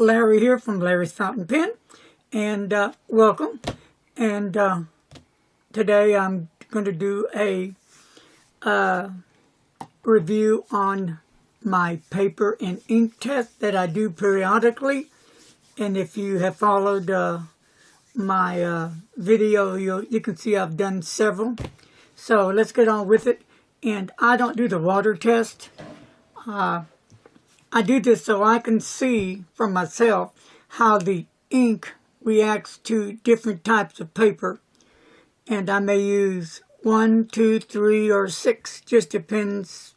Larry here from Larry's Fountain Pen, and welcome. And today I'm going to do a review on my paper and ink test that I do periodically. And if you have followed my video, you can see I've done several. So let's get on with it. And I don't do the water test. I do this so I can see for myself how the ink reacts to different types of paper. And I may use 1, 2, 3, or 6. Just depends,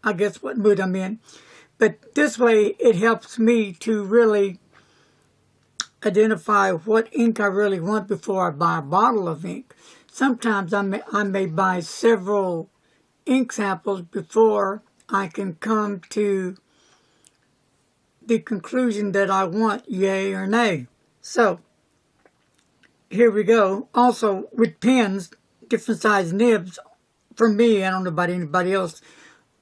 I guess, what mood I'm in. But this way, it helps me to really identify what ink I really want before I buy a bottle of ink. Sometimes I may buy several ink samples before I can come to the conclusion that I want, yay or nay. So, here we go. Also, with pens, different size nibs, for me, I don't know about anybody else,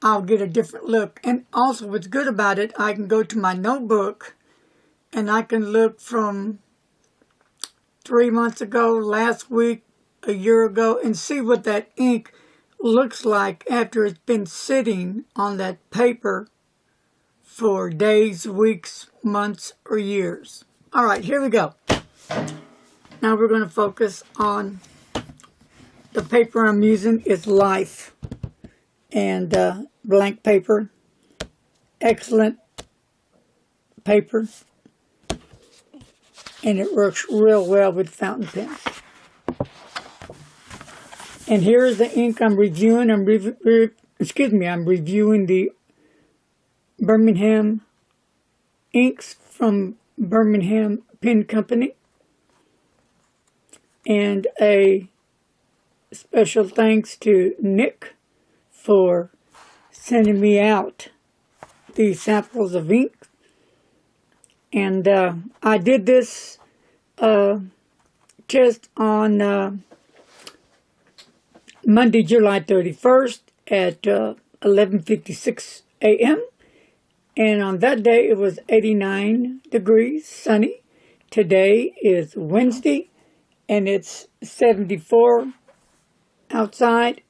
I'll get a different look. And also, what's good about it, I can go to my notebook and I can look from 3 months ago, last week, a year ago, and see what that ink looks like after it's been sitting on that paper for days, weeks, months, or years. All right, here we go. Now we're going to focus on the paper I'm using is Life and blank paper. Excellent paper, and it works real well with fountain pens. And here is the ink I'm reviewing. I'm reviewing the Birmingham inks from Birmingham Pen Company. And a special thanks to Nick for sending me out these samples of ink. And I did this test on Monday, July 31st at 11:56 a.m. And on that day, it was 89 degrees, sunny. Today is Wednesday, and it's 74 outside,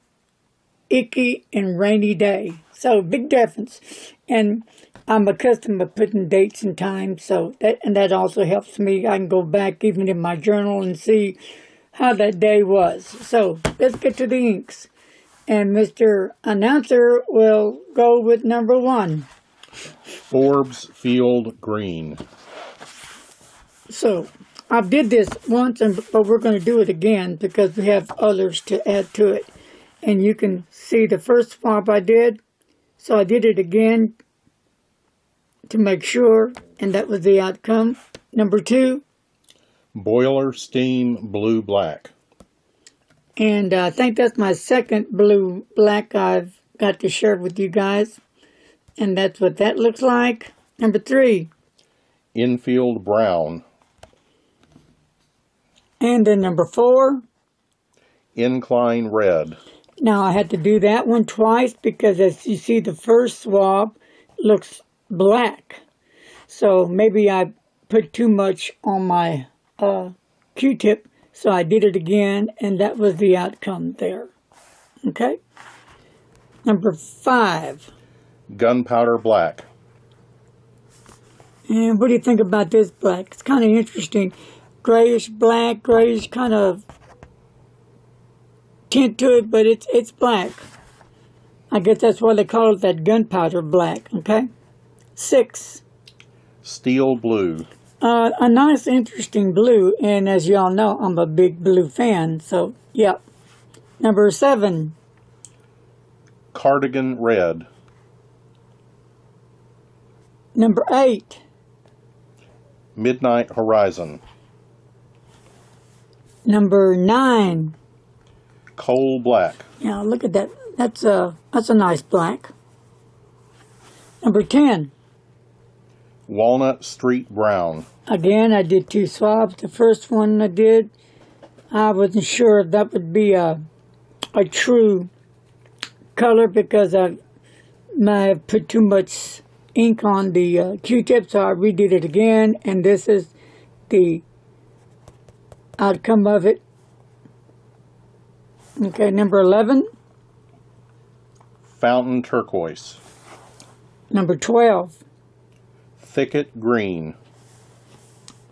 icky and rainy day. So, big difference. And I'm accustomed to putting dates and times, so that also helps me. I can go back even in my journal and see how that day was. So, let's get to the inks. And Mr. Announcer will go with number 1. Forbes Field Green. So, I did this once, but we're going to do it again because we have others to add to it. And you can see the first swab I did. So I did it again to make sure, and that was the outcome. Number 2. Boiler Steam Blue Black. And I think that's my second blue black I've got to share with you guys. And that's what that looks like. Number 3. Infield Brown. And then number 4. Incline Red. Now I had to do that one twice because as you see the first swab looks black. So maybe I put too much on my Q-tip. So I did it again, and that was the outcome there. Okay. Number 5. Gunpowder Black. And what do you think about this black? It's kind of interesting. Grayish black, grayish kind of tint to it, but it's black. I guess that's why they call it that gunpowder black, okay? 6. Steel Blue. A nice, interesting blue, and as you all know, I'm a big blue fan, so, yeah. Number 7. Cardigan Red. Number 8. Midnight Horizon. Number 9. Coal Black. Yeah, look at that. That's a nice black. Number 10. Walnut Street Brown. Again, I did 2 swabs. The first one I did, I wasn't sure if that would be a true color because I might have put too much ink on the Q-tip, so I redid it again, and this is the outcome of it. Okay, number 11. Fountain turquoise. Number 12. Thicket green.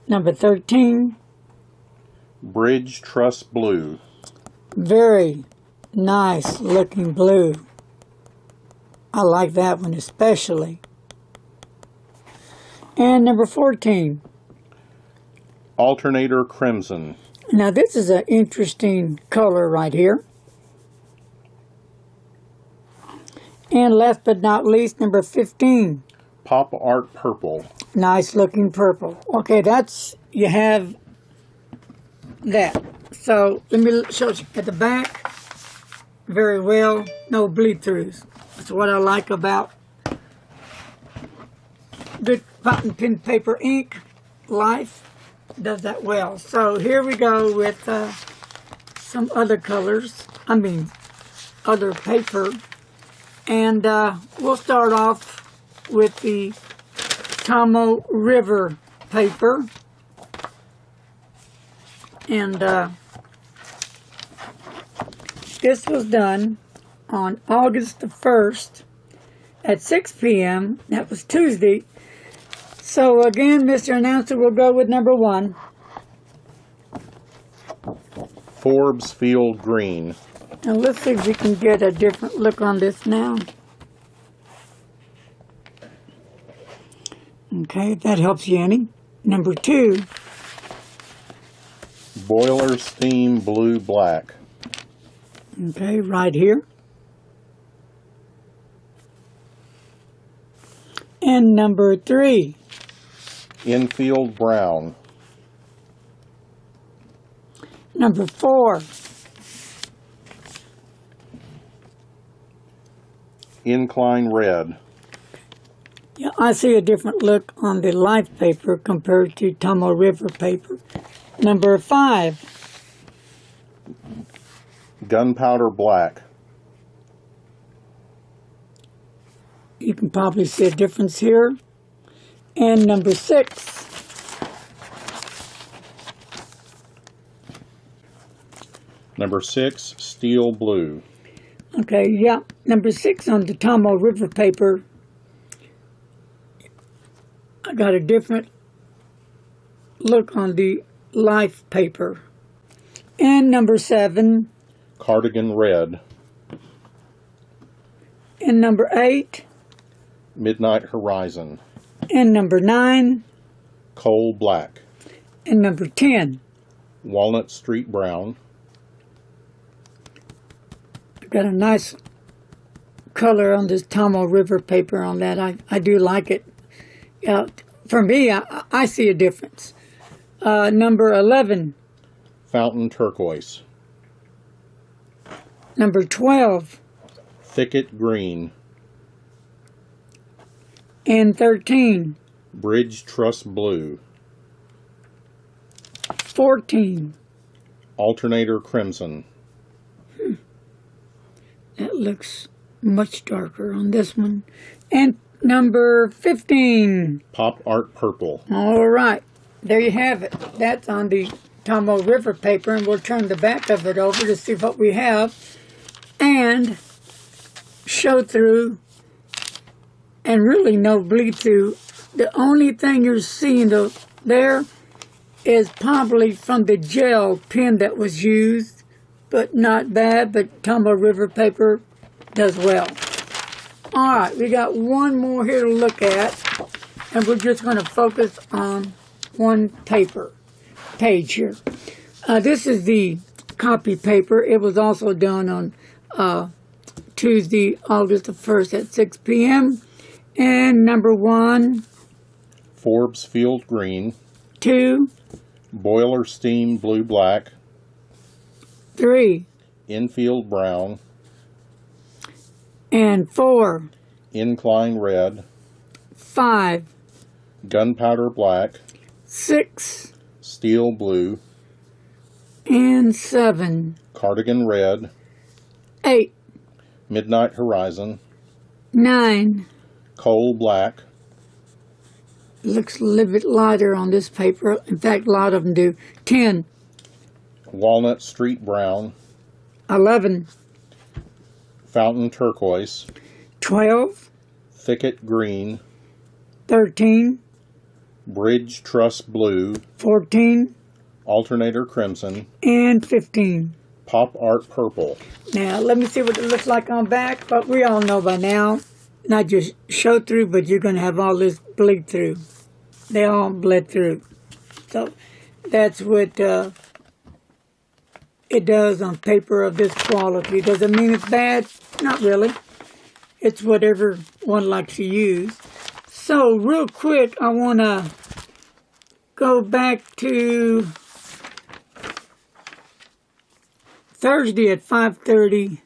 Number 13. Bridge truss blue. Very nice looking blue. I like that one especially. And number 14. Alternator crimson. Now this is an interesting color right here. And last but not least, number 15. Pop art purple. Nice looking purple. Okay, you have that. So let me show you at the back. Very well, no bleed throughs. That's what I like about good fountain pen paper ink. Life does that well. So here we go with some other colors. Other paper. And we'll start off with the Tomoe River paper. And this was done on August the 1st at 6 p.m. That was Tuesday. So again, Mr. Announcer will go with number 1. Forbes Field green. Now let's see if we can get a different look on this now. Okay, if that helps you any. Number 2. Boiler steam blue black. Okay, right here. And number 3. Infield brown. Number 4. Incline red. Yeah, I see a different look on the Life paper compared to Tomoe River paper. Number 5. Gunpowder black. You can probably see a difference here. And number 6. Number 6, steel blue. Okay, yeah. Number 6 on the Tomoe River paper. I got a different look on the Life paper. And number 7. Cardigan red. And number 8. Midnight horizon. And number 9. Coal black. And number 10. Walnut street brown. I've got a nice color on this Tomoe River paper on that. I do like it. For me, I see a difference. Number 11. Fountain turquoise. Number 12. Thicket green. And 13. Bridge truss blue. 14. Alternator crimson. That looks much darker on this one. And number 15. Pop art purple. All right. There you have it. That's on the Tomoe River paper, and we'll turn the back of it over to see what we have. And show through, and really no bleed through. The only thing you're seeing there is probably from the gel pen that was used, but not bad. But Tomoe River paper does well. All right, we got one more here to look at, and we're just going to focus on one page here. This is the copy paper. It was also done on Tuesday, August the 1st at 6 p.m. And number 1. Forbes field green. 2. Boiler steam blue black. 3. Infield brown. And 4. Incline red. 5. Gunpowder black. 6. Steel blue. And 7. Cardigan red. 8. Midnight horizon. 9. Coal black. Looks a little bit lighter on this paper. In fact, a lot of them do. 10. Walnut Street Brown. 11. Fountain Turquoise. 12. Thicket Green. 13. Bridge Truss Blue. 14. Alternator Crimson. And 15. Pop Art Purple. Now, let me see what it looks like on back. But we all know by now, not just show through, but you're going to have all this bleed through. They all bled through. So that's what it does on paper of this quality. Does it mean it's bad? Not really. It's whatever one likes to use. So real quick, I want to go back to Thursday at 5:30.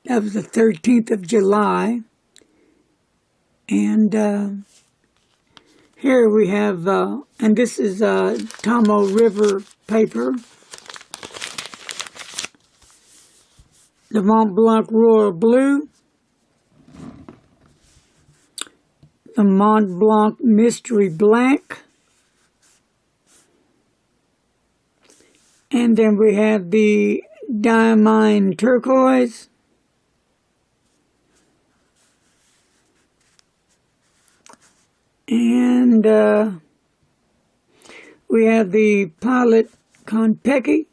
That was the 13th of July. And here we have, and this is Tomo River paper. The Mont Blanc Royal Blue. The Mont Blanc Mystery Black. And then we have the Diamine Turquoise. And we have the Pilot Konpeki.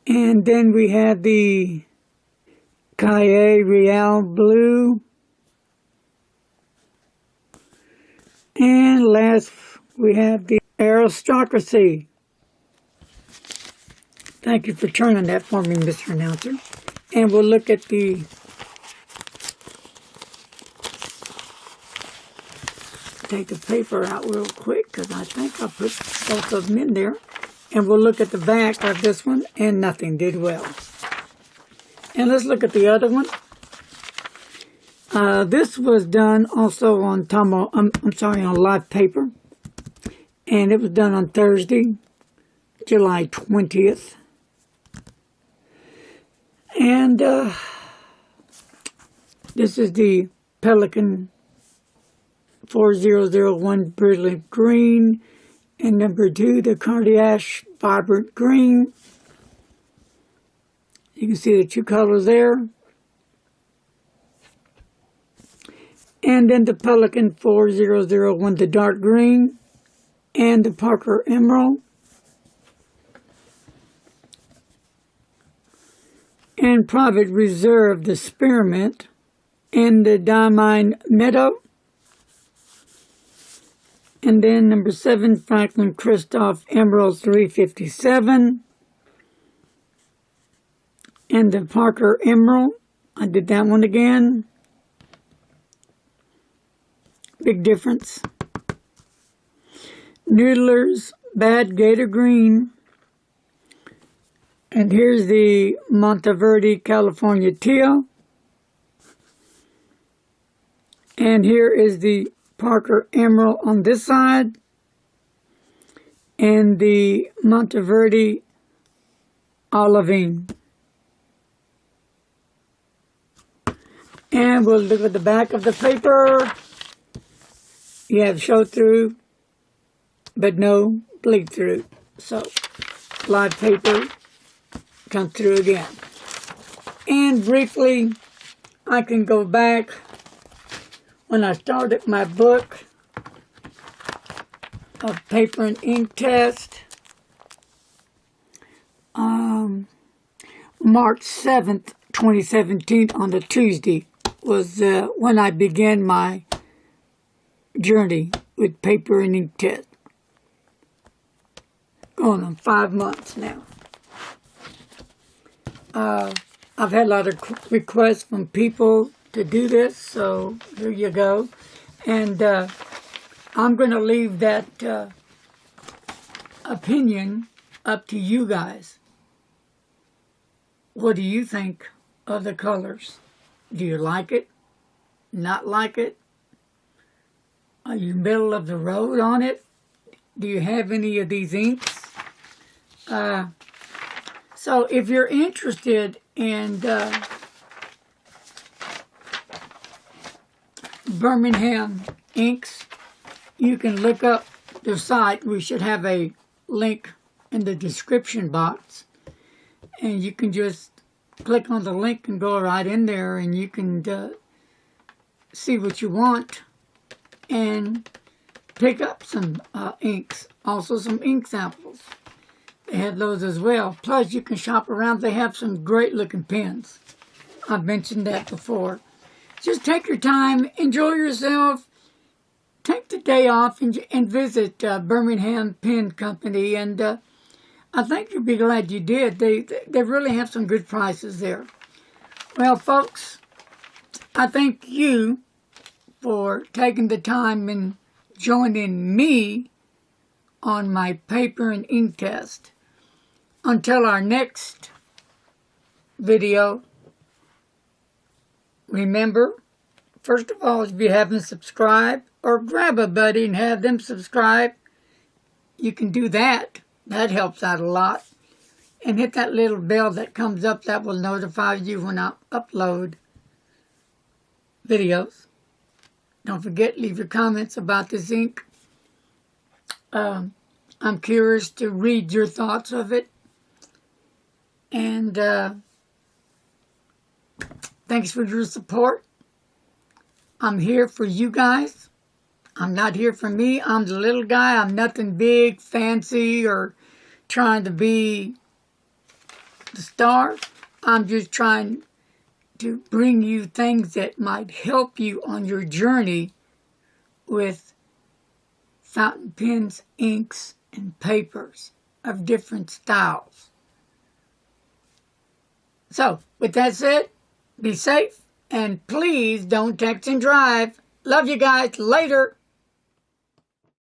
And then we have the Calle Real Blue. And last, we have the Aristocracy. Thank you for turning that for me, Mr. Announcer. And we'll look at the take the paper out real quick because I think I put both of them in there. And we'll look at the back of this one, and nothing did well. And let's look at the other one. This was done also on on live paper. And it was done on Thursday, July 20th. And this is the Pelican 4001 Brilliant Green. And number 2, the Cardiash Vibrant Green. You can see the two colors there. And then the Pelican 4001, the dark green. And the Parker Emerald. And Private Reserve, the Spearmint. And the Diamine Meadow. And then number 7, Franklin Christoph Emerald 357. And the Parker Emerald. I did that one again. Big difference. Noodler's Bad Gator Green. And here's the Monteverde, California Teal. And here is the Parker Emerald on this side. And the Monteverde Olivine. And we'll look at the back of the paper. You have show through, but no bleed through. So, live paper comes through again. And briefly, I can go back when I started my book of paper and ink test. March 7th, 2017, on the Tuesday, was when I began my journey with paper and ink test. Going on 5 months now. I've had a lot of requests from people to do this, so here you go. And I'm going to leave that opinion up to you guys. What do you think of the colors? Do you like it? Not like it? Are you middle of the road on it? Do you have any of these inks? So if you're interested and Birmingham inks. You can look up their site. We should have a link in the description box, and you can just click on the link and go right in there, and you can see what you want and pick up some inks, also some ink samples. They have those as well. Plus, you can shop around. They have some great looking pens. I've mentioned that before. Just take your time, enjoy yourself, take the day off and visit Birmingham Pen Company, and I think you'll be glad you did. They really have some good prices there. Well, folks, I thank you for taking the time and joining me on my paper and ink test. Until our next video, remember, first of all, if you haven't subscribed, or grab a buddy and have them subscribe, you can do that. That helps out a lot. And hit that little bell that comes up that will notify you when I upload videos. Don't forget, leave your comments about this ink. I'm curious to read your thoughts of it. And thanks for your support. I'm here for you guys. I'm not here for me. I'm the little guy. I'm nothing big, fancy, or trying to be the star. I'm just trying to bring you things that might help you on your journey with fountain pens, inks, and papers of different styles. So, with that said, be safe, and please don't text and drive. Love you guys. Later.